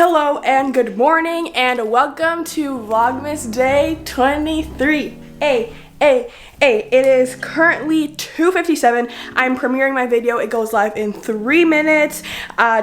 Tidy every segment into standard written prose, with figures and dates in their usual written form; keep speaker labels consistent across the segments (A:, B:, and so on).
A: Hello and good morning and welcome to Vlogmas Day 23. It is currently 2:57. I'm premiering my video. It goes live in 3 minutes.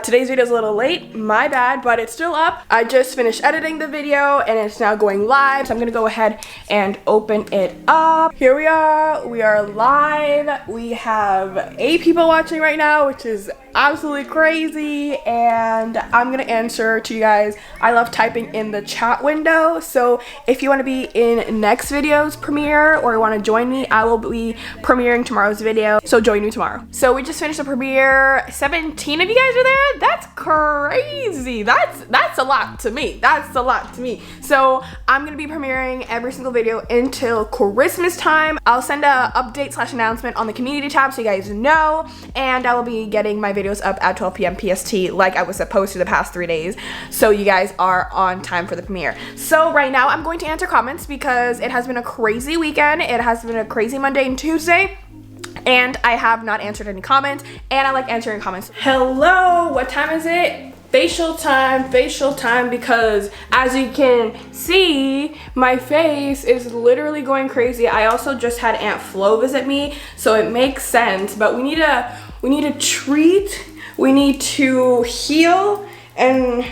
A: Today's video is a little late, my bad, but it's still up. I just finished editing the video and it's now going live, so I'm gonna go ahead and open it up. Here we are live. We have 8 people watching right now, which is absolutely crazy, and I'm gonna answer to you guys. I love typing in the chat window, so if you want to be in next video's premiere or want to join me, I will be premiering tomorrow's video, so join me tomorrow. So we just finished the premiere. 17 of you guys are there. That's crazy. That's a lot to me. That's a lot to me. So I'm gonna be premiering every single video until Christmas time. I'll send a update/announcement on the community tab so you guys know, and I will be getting my videos up at 12 p.m. PST like I was supposed to the past 3 days, so you guys are on time for the premiere. So right now I'm going to answer comments because it has been a crazy weekend. It has been a crazy Monday and Tuesday, and I have not answered any comments, and I like answering comments. Hello, what time is it? Facial time, because as you can see, my face is literally going crazy. I also just had Aunt Flo visit me, so it makes sense, but we need to treat, we need to heal and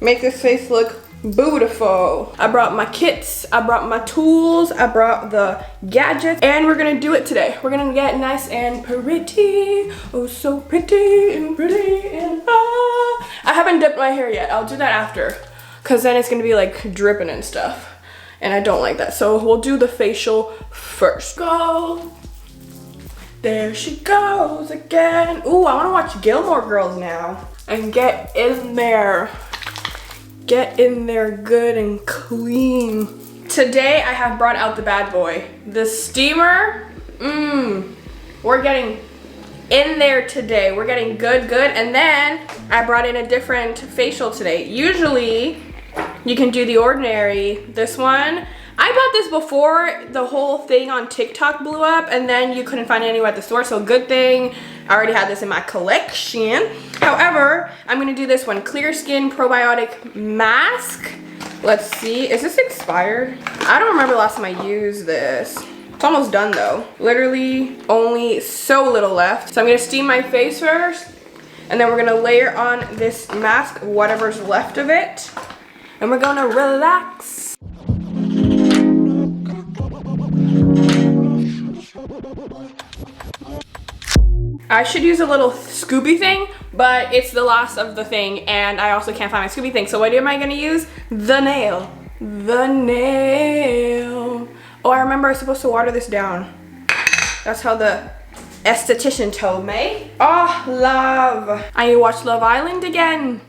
A: make this face look beautiful. I brought my kits, I brought my tools, I brought the gadgets, and we're gonna do it today. We're gonna get nice and pretty. Oh, so pretty and I haven't dipped my hair yet. I'll do that after, because then it's gonna be like dripping and stuff, and I don't like that. So we'll do the facial first. Go. There she goes again. Ooh, I wanna watch Gilmore Girls now and get in there. Get in there good and clean. Today I have brought out the bad boy. The steamer, we're getting in there today. We're getting good. And then I brought in a different facial today. Usually you can do the ordinary. This one, I bought this before the whole thing on TikTok blew up, and then you couldn't find it anywhere at the store, so good thing I already had this in my collection. However, I'm gonna do this one, Clear Skin Probiotic Mask. Let's see, is this expired? I don't remember the last time I used this. It's almost done though. Literally only so little left. So I'm gonna steam my face first, and then we're gonna layer on this mask, whatever's left of it, and we're gonna relax. I should use a little Scooby thing, but it's the last of the thing, and I also can't find my Scooby thing. So what am I gonna use? The nail. The nail. Oh, I remember I was supposed to water this down. That's how the esthetician told me. Oh, love. I need to watch Love Island again.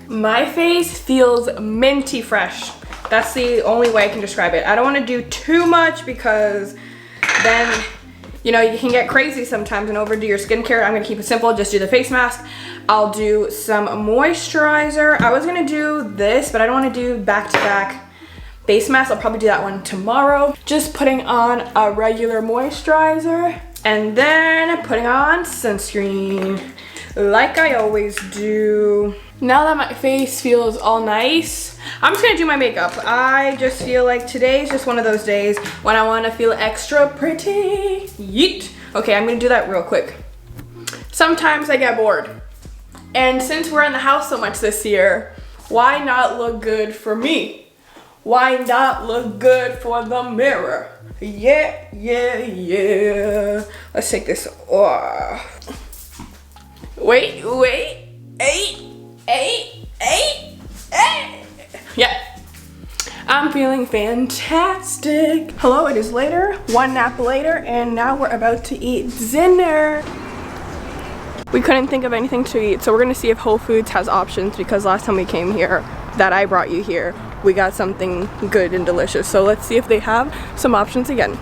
A: My face feels minty fresh. That's the only way I can describe it. I don't want to do too much because then, you know, you can get crazy sometimes and overdo your skincare. I'm gonna keep it simple, just do the face mask. I'll do some moisturizer. I was gonna do this, but I don't wanna do back-to-back face mask. I'll probably do that one tomorrow. Just putting on a regular moisturizer and then putting on sunscreen like I always do. Now that my face feels all nice, I'm just gonna do my makeup. I just feel like today's just one of those days when I wanna feel extra pretty. Yeet. Okay, I'm gonna do that real quick. Sometimes I get bored. And since we're in the house so much this year, why not look good for me? Why not look good for the mirror? Yeah. Let's take this off. Wait. Yeah, I'm feeling fantastic. Hello, it is later, one nap later, and now we're about to eat dinner. We couldn't think of anything to eat, so we're gonna see if Whole Foods has options, because last time we came here, that I brought you here, we got something good and delicious. So let's see if they have some options again.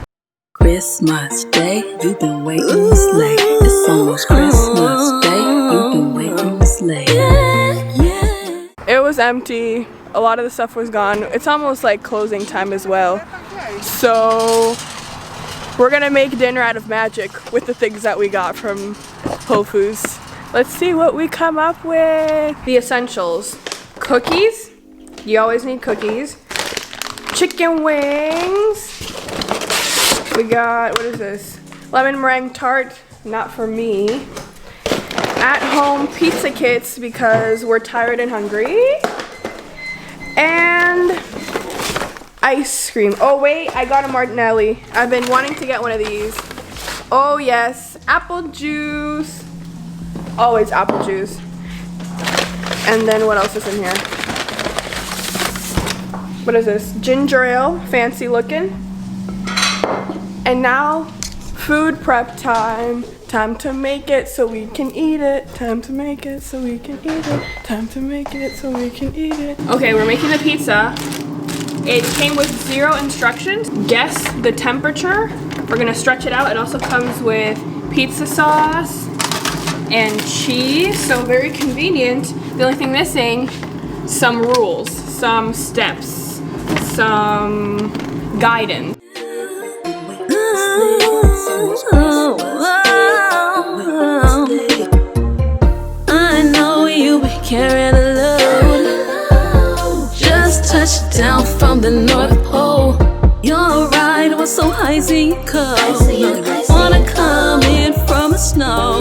B: Christmas Day, you've been waiting this late. It's almost Christmas Day, you've been waiting this late.
A: It was empty. A lot of the stuff was gone. It's almost like closing time as well. So we're gonna make dinner out of magic with the things that we got from Whole Foods. Let's see what we come up with. The essentials. Cookies. You always need cookies. Chicken wings. We got, what is this? Lemon meringue tart. Not for me. At home pizza kits because we're tired and hungry. And ice cream. Oh wait, I got a Martinelli. I've been wanting to get one of these. Oh yes, apple juice. Always apple juice. And then what else is in here? What is this? Ginger ale, fancy looking. And now, food prep time. Time to make it so we can eat it. Time to make it so we can eat it. Time to make it so we can eat it. Okay, we're making the pizza. It came with 0 instructions. Guess the temperature. We're gonna stretch it out. It also comes with pizza sauce and cheese, so very convenient. The only thing missing, some rules, some steps, some guidance.
B: I know you be carrying a load. Just touched down from the North Pole. Your ride was so icy and cold. Wanna come in from the snow.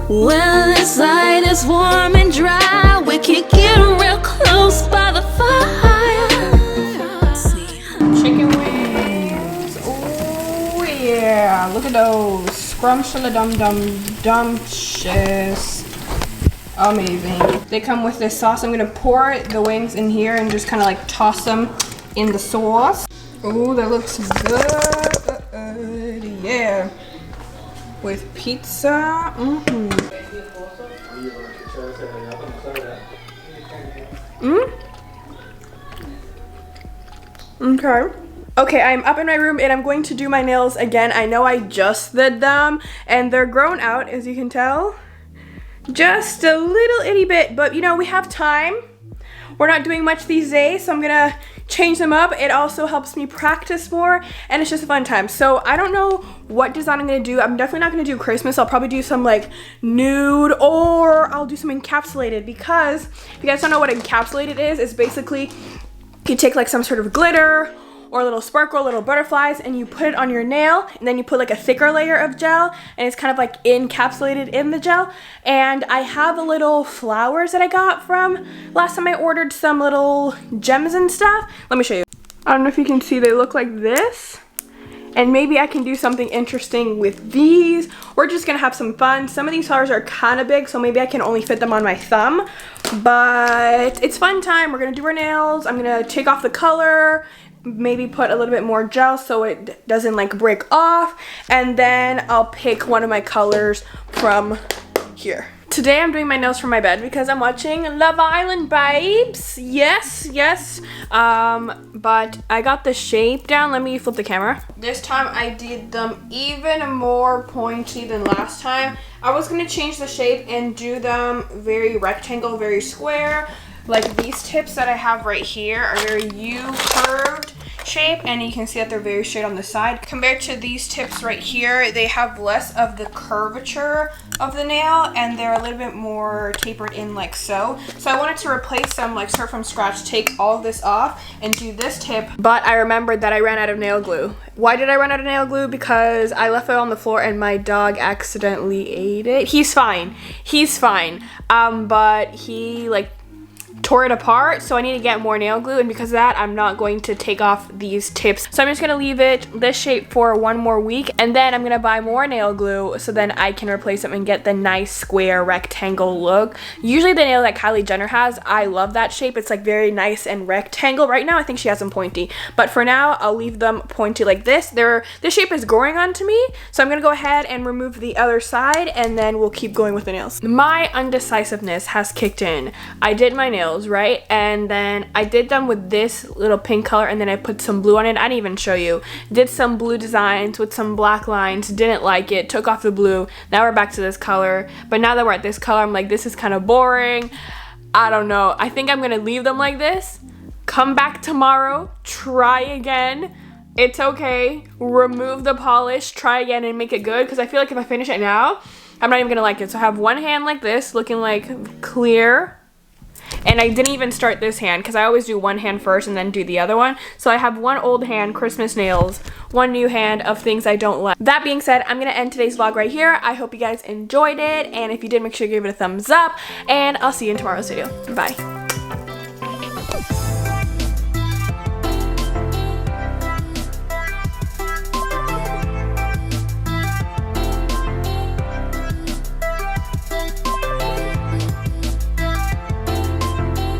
B: Well, inside is warm and dry. We can get real close by the fire.
A: Chicken wings. Oh yeah, look at those. Scrumptious-dum-dum-dumptious. Amazing. They come with this sauce. I'm gonna pour the wings in here and just kind of like toss them in the sauce. Oh, that looks good. Yeah. With pizza. Okay. Okay, I'm up in my room and I'm going to do my nails again. I know I just did them and they're grown out, as you can tell. Just a little itty bit, but you know, we have time. We're not doing much these days, so I'm gonna change them up. It also helps me practice more and it's just a fun time. So I don't know what design I'm gonna do. I'm definitely not gonna do Christmas. I'll probably do some like nude, or I'll do some encapsulated, because if you guys don't know what encapsulated is, it's basically you take like some sort of glitter or a little sparkle, little butterflies, and you put it on your nail, and then you put like a thicker layer of gel, and it's kind of like encapsulated in the gel. And I have the little flowers that I got from last time I ordered some little gems and stuff. Let me show you. I don't know if you can see, they look like this. And maybe I can do something interesting with these. We're just gonna have some fun. Some of these flowers are kind of big, so maybe I can only fit them on my thumb. But it's fun time. We're gonna do our nails. I'm gonna take off the color, maybe put a little bit more gel so it doesn't like break off, and then I'll pick one of my colors from here. Today I'm doing my nails from my bed because I'm watching Love Island, babes. Yes, yes. But I got the shape down. Let me flip the camera. This time I did them even more pointy than last time. I was gonna change the shape and do them very rectangle, very square. Like these tips that I have right here are very U-curved shape, and you can see that they're very straight on the side. Compared to these tips right here, they have less of the curvature of the nail, and they're a little bit more tapered in like so. So I wanted to replace them, like start from scratch, take all of this off and do this tip. But I remembered that I ran out of nail glue. Why did I run out of nail glue? Because I left it on the floor and my dog accidentally ate it. He's fine. He's fine. But he like tore it apart, so I need to get more nail glue, and because of that I'm not going to take off these tips. So I'm just gonna leave it this shape for one more week, and then I'm gonna buy more nail glue so then I can replace them and get the nice square rectangle look. Usually the nail that Kylie Jenner has, I love that shape. It's like very nice and rectangle. Right now I think she has them pointy, but for now I'll leave them pointy like this. This shape is growing onto me, so I'm gonna go ahead and remove the other side, and then we'll keep going with the nails. My undecisiveness has kicked in. I did my nails, right? And then I did them with this little pink color, and then I put some blue on it. I didn't even show you. Did some blue designs with some black lines, didn't like it, took off the blue. Now we're back to this color, but now that we're at this color, I'm like, this is kind of boring. I don't know. I think I'm gonna leave them like this, come back tomorrow, try again, it's okay. Remove the polish, try again and make it good, because I feel like if I finish it now, I'm not even gonna like it. So I have one hand like this, looking like clear. And I didn't even start this hand because I always do one hand first and then do the other one. So I have one old hand, Christmas nails, one new hand of things I don't like. That being said, I'm gonna end today's vlog right here. I hope you guys enjoyed it. And if you did, make sure you give it a thumbs up. And I'll see you in tomorrow's video. Bye.